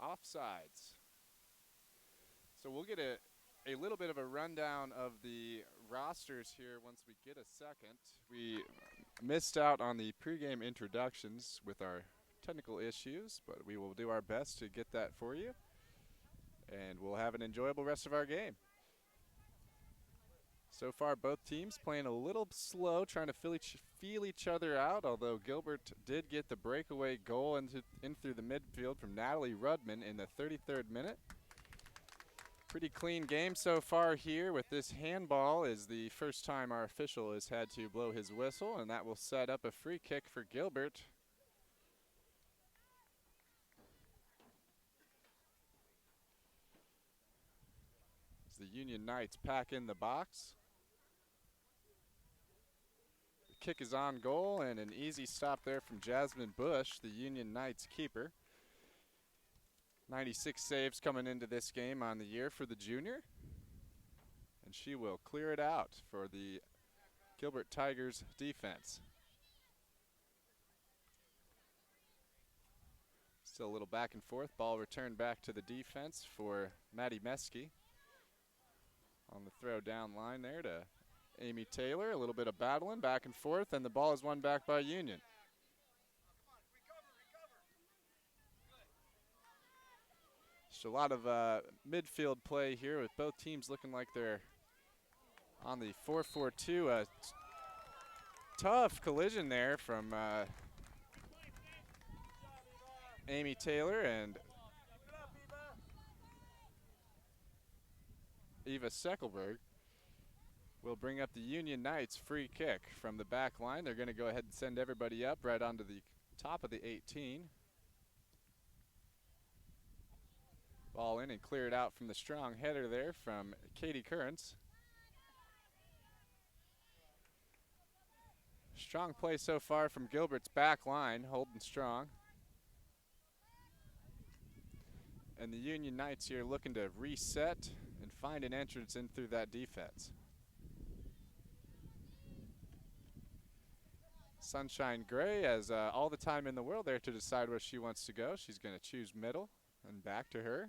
offsides. So we'll get a little bit of a rundown of the rosters here once we get a second. We missed out on the pregame introductions with our technical issues, but we will do our best to get that for you. And we'll have an enjoyable rest of our game. So far, both teams playing a little slow, trying to feel each other out, although Gilbert did get the breakaway goal in through the midfield from Natalie Rudman in the 33rd minute. Pretty clean game so far here with this handball is the first time our official has had to blow his whistle, and that will set up a free kick for Gilbert. As the Union Knights pack in the box. The kick is on goal, and an easy stop there from Jasmine Bush, the Union Knights keeper. 96 saves coming into this game on the year for the junior. And she will clear it out for the Gilbert Tigers defense. Still a little back and forth. Ball returned back to the defense for Maddie Meske. On the throw down line there to Amy Taylor. A little bit of battling back and forth, and the ball is won back by Union. Just a lot of midfield play here with both teams looking like they're on the 4-4-2. A tough collision there from Amy Taylor and Eva Seckelberg. Will bring up the Union Knights free kick from the back line. They're going to go ahead and send everybody up right onto the top of the 18. Ball in and cleared out from the strong header there from Katie Currents. Strong play so far from Gilbert's back line, holding strong. And the Union Knights here looking to reset and find an entrance in through that defense. Sunshine Gray has all the time in the world there to decide where she wants to go. She's going to choose middle and back to her.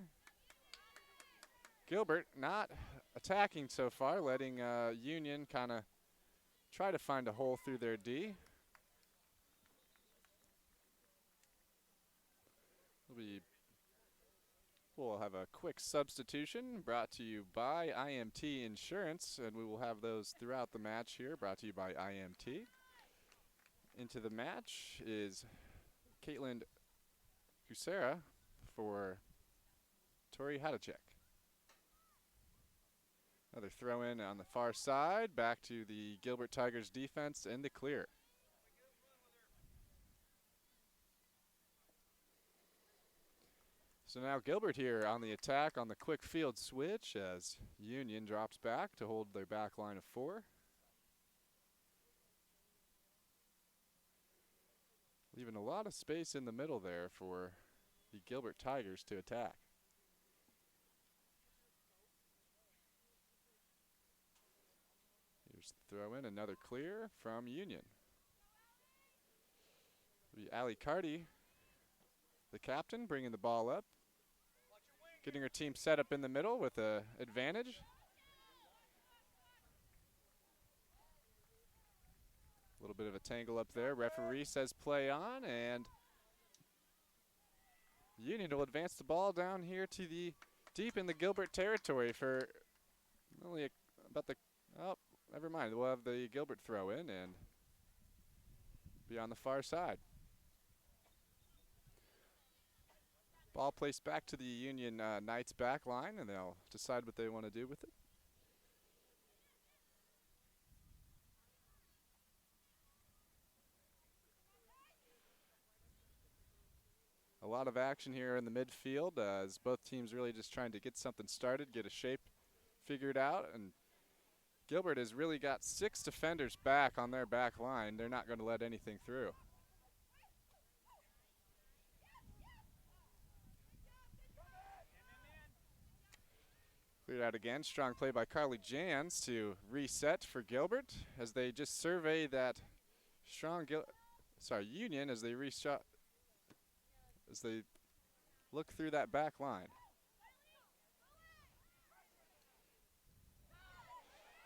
Gilbert not attacking so far, letting Union kind of try to find a hole through their D. We'll have a quick substitution brought to you by IMT Insurance, and we will have those throughout the match here, brought to you by IMT. Into the match is Caitlin Kusera for Tori Hadacek. Another throw in on the far side, back to the Gilbert Tigers defense and the clear. So now Gilbert here on the attack on the quick field switch as Union drops back to hold their back line of 4. Leaving a lot of space in the middle there for the Gilbert Tigers to attack. Here's the throw in, another clear from Union. It'll be Allie Carty, the captain, bringing the ball up. Getting her team set up in the middle with an advantage. A little bit of a tangle up there. Referee says play on, and Union will advance the ball down here to the deep in the Gilbert territory for only about the, oh, never mind. We'll have the Gilbert throw in and be on the far side. Ball placed back to the Union Knights back line, and they'll decide what they want to do with it. A lot of action here in the midfield as both teams really just trying to get something started, get a shape figured out. And Gilbert has really got 6 defenders back on their back line. They're not going to let anything through. Cleared out again. Strong play by Carly Jans to reset for Gilbert as they just survey that strong Union as they reshot. As they look through that back line.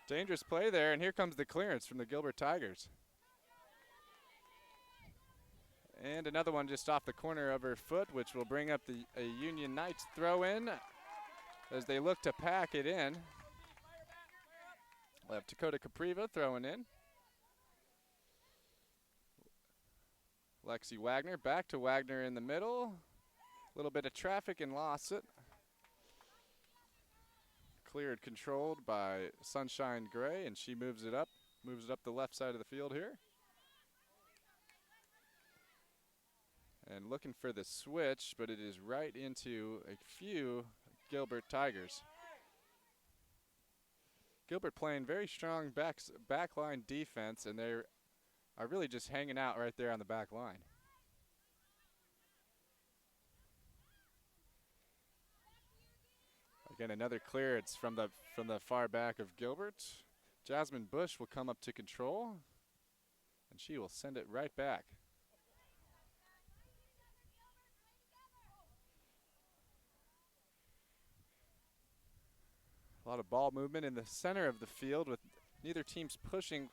Dangerous play there, and here comes the clearance from the Gilbert Tigers. And another one just off the corner of her foot, which will bring up a Union Knights throw in as they look to pack it in. We'll have Dakota Capriva throwing in. Lexi Wagner, back to Wagner in the middle. A little bit of traffic and lost it. Cleared, controlled by Sunshine Gray, and she moves it up the left side of the field here. And looking for the switch, but it is right into a few Gilbert Tigers. Gilbert playing very strong backline defense, and they are really just hanging out right there on the back line. Again, another clearance from the far back of Gilbert. Jasmine Bush will come up to control, and she will send it right back. A lot of ball movement in the center of the field with neither team's pushing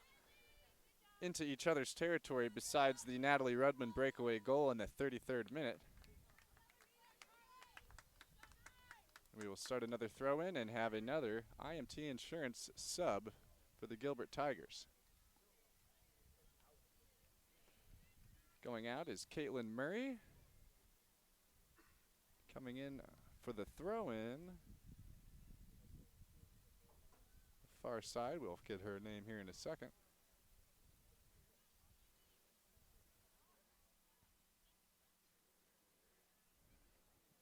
into each other's territory besides the Natalie Rudman breakaway goal in the 33rd minute. We will start another throw in and have another IMT Insurance sub for the Gilbert Tigers. Going out is Caitlin Murray. Coming in for the throw in. Far side, we'll get her name here in a second.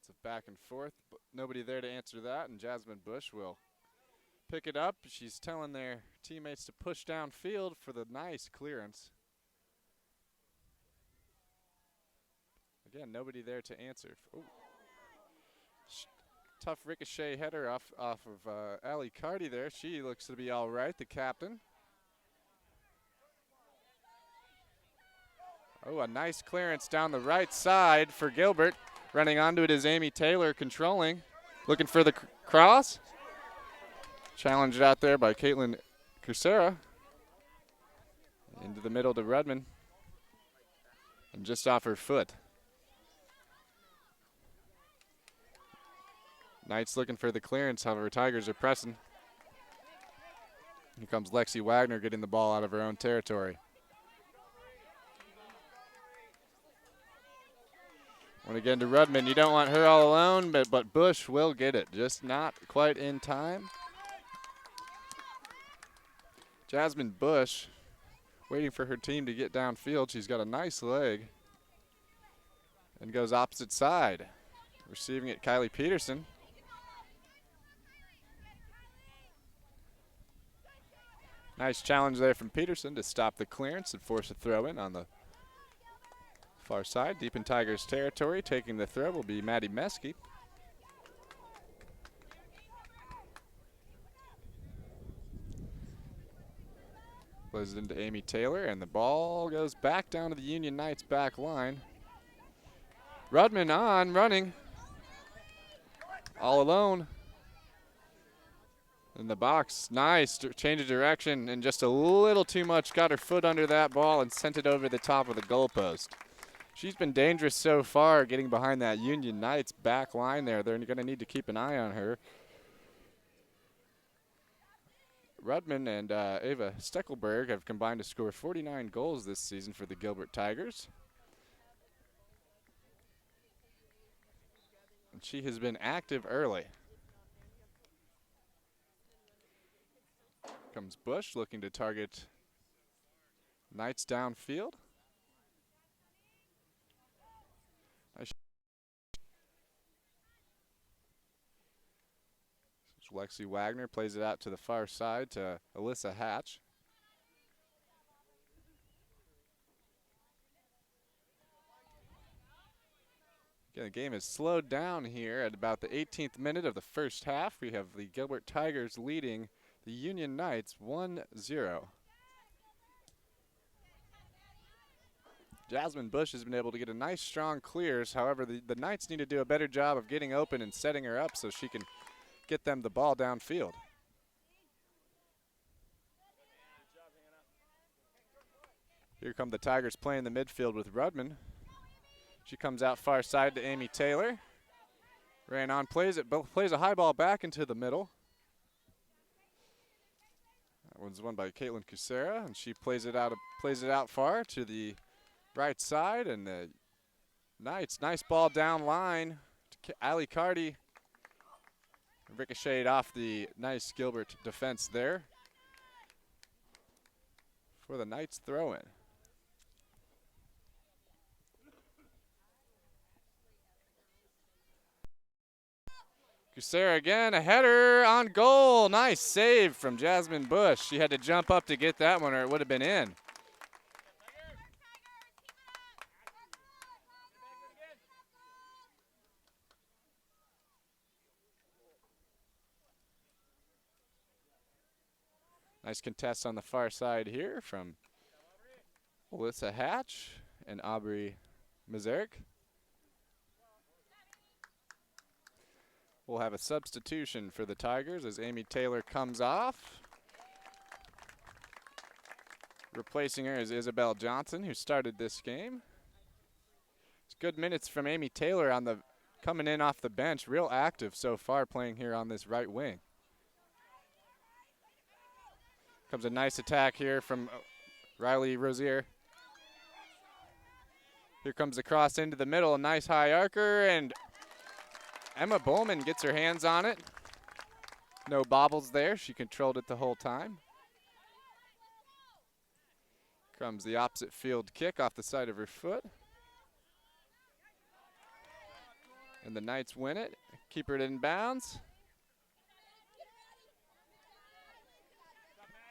It's a back and forth, but nobody there to answer that, and Jasmine Bush will pick it up. She's telling their teammates to push downfield for the nice clearance. Again, nobody there to answer. Ooh. Tough ricochet header off of Ali Carty there. She looks to be all right, the captain. Oh, a nice clearance down the right side for Gilbert. Running onto it is Amy Taylor controlling. Looking for the cross. Challenged out there by Caitlin Kursera. Into the middle to Rudman. And just off her foot. Knights looking for the clearance, however, Tigers are pressing. Here comes Lexi Wagner getting the ball out of her own territory. And again to Rudman, you don't want her all alone, but Bush will get it, just not quite in time. Jasmine Bush waiting for her team to get downfield. She's got a nice leg and goes opposite side. Receiving it, Kylie Peterson. Nice challenge there from Peterson to stop the clearance and force a throw in on the far side. Deep in Tigers territory. Taking the throw will be Maddie Meske. Plays it into Amy Taylor, and the ball goes back down to the Union Knights back line. Rudman on, running. All alone. In the box, nice change of direction and just a little too much. Got her foot under that ball and sent it over the top of the goalpost. She's been dangerous so far getting behind that Union Knights back line there. They're going to need to keep an eye on her. Rudman and Ava Steckelberg have combined to score 49 goals this season for the Gilbert Tigers. And she has been active early. Comes Bush looking to target Knights downfield. Lexi Wagner plays it out to the far side to Alyssa Hatch. Again, the game is slowed down here at about the 18th minute of the first half. We have the Gilbert Tigers leading the Union Knights 1-0. Jasmine Bush has been able to get a nice strong clears. However, the Knights need to do a better job of getting open and setting her up so she can get them the ball downfield. Here come the Tigers playing the midfield with Rudman. She comes out far side to Amy Taylor. Ran on, plays a high ball back into the middle. That one's won by Caitlin Cusera, and she plays it out far to the right side, and the Knights, nice ball down line to Ali Cardi. Ricocheted off the nice Gilbert defense there for the Knights throw-in. Cusera again, a header on goal. Nice save from Jasmine Bush. She had to jump up to get that one or it would have been in. Nice contest on the far side here from Alyssa Hatch and Aubrey Mazurek. We'll have a substitution for the Tigers as Amy Taylor comes off. Replacing her is Isabel Johnson, who started this game. It's good minutes from Amy Taylor on the coming in off the bench, real active so far playing here on this right wing. Comes a nice attack here from Riley Rozier. Here comes the cross into the middle, a nice high archer, and Emma Bowman gets her hands on it. No bobbles there, she controlled it the whole time. Comes the opposite field kick off the side of her foot. And the Knights win it, keep it in bounds.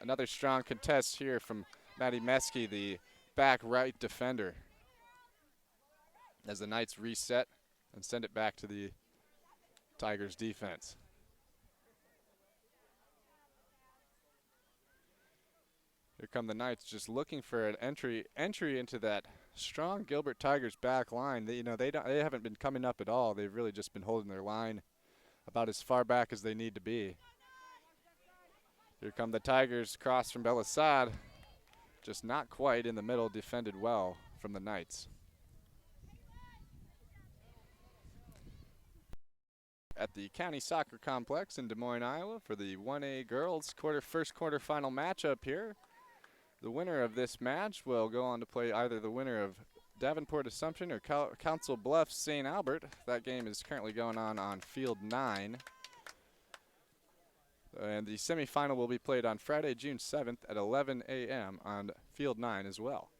Another strong contest here from Maddie Meske, the back right defender. As the Knights reset and send it back to the Tigers defense. Here come the Knights just looking for an entry into that strong Gilbert Tigers back line. They haven't been coming up at all. They've really just been holding their line about as far back as they need to be. Here come the Tigers, cross from Belisad. Just not quite in the middle, defended well from the Knights. At the County Soccer Complex in Des Moines, Iowa for the 1A girls first quarterfinal matchup here. The winner of this match will go on to play either the winner of Davenport Assumption or Council Bluffs St. Albert. That game is currently going on Field 9. And the semifinal will be played on Friday, June 7th at 11 a.m. on Field 9 as well.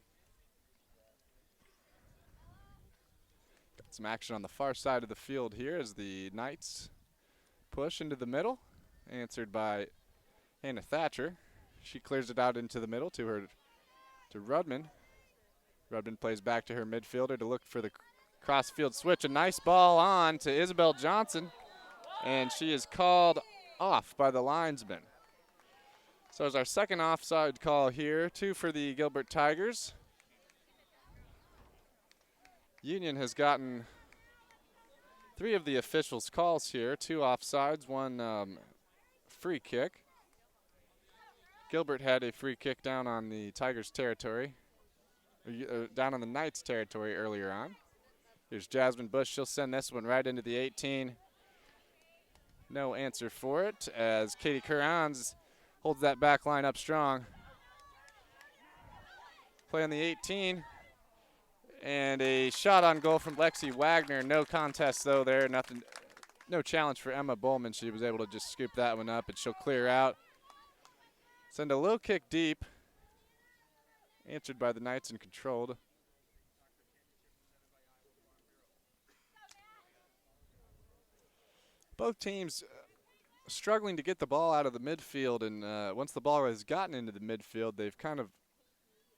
Got some action on the far side of the field here as the Knights push into the middle, answered by Hannah Thatcher. She clears it out into the middle to Rudman. Rudman plays back to her midfielder to look for the cross-field switch. A nice ball on to Isabel Johnson, and she is called off by the linesman. So it's our second offside call here, 2 for the Gilbert Tigers. Union has gotten 3 of the officials' calls here, 2 offsides, 1 free kick. Gilbert had a free kick down on the Tigers' territory, down on the Knights' territory earlier on. Here's Jasmine Bush. She'll send this one right into the 18. No answer for it as Katie Currans holds that back line up strong. Play on the 18. And a shot on goal from Lexi Wagner. No contest, though, there. No challenge for Emma Bowman. She was able to just scoop that one up, and she'll clear out. Send a low kick deep. Answered by the Knights and controlled. Both teams struggling to get the ball out of the midfield, and once the ball has gotten into the midfield, they've kind of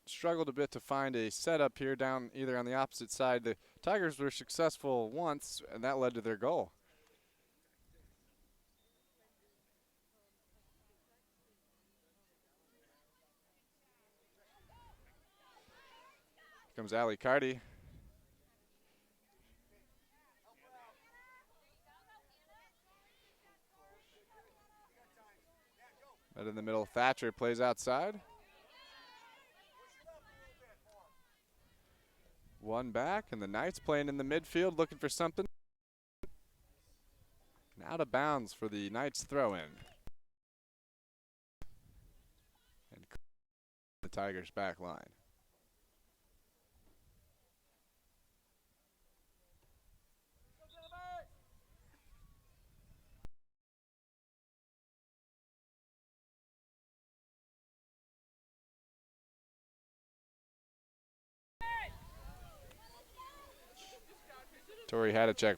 struggled a bit to find a setup here down either on the opposite side. The Tigers were successful once, and that led to their goal. Comes Ali Cardi. Right in the middle, Thatcher plays outside. One back, and the Knights playing in the midfield, looking for something. And out of bounds for the Knights throw-in. And the Tigers back line. Tori Hadacek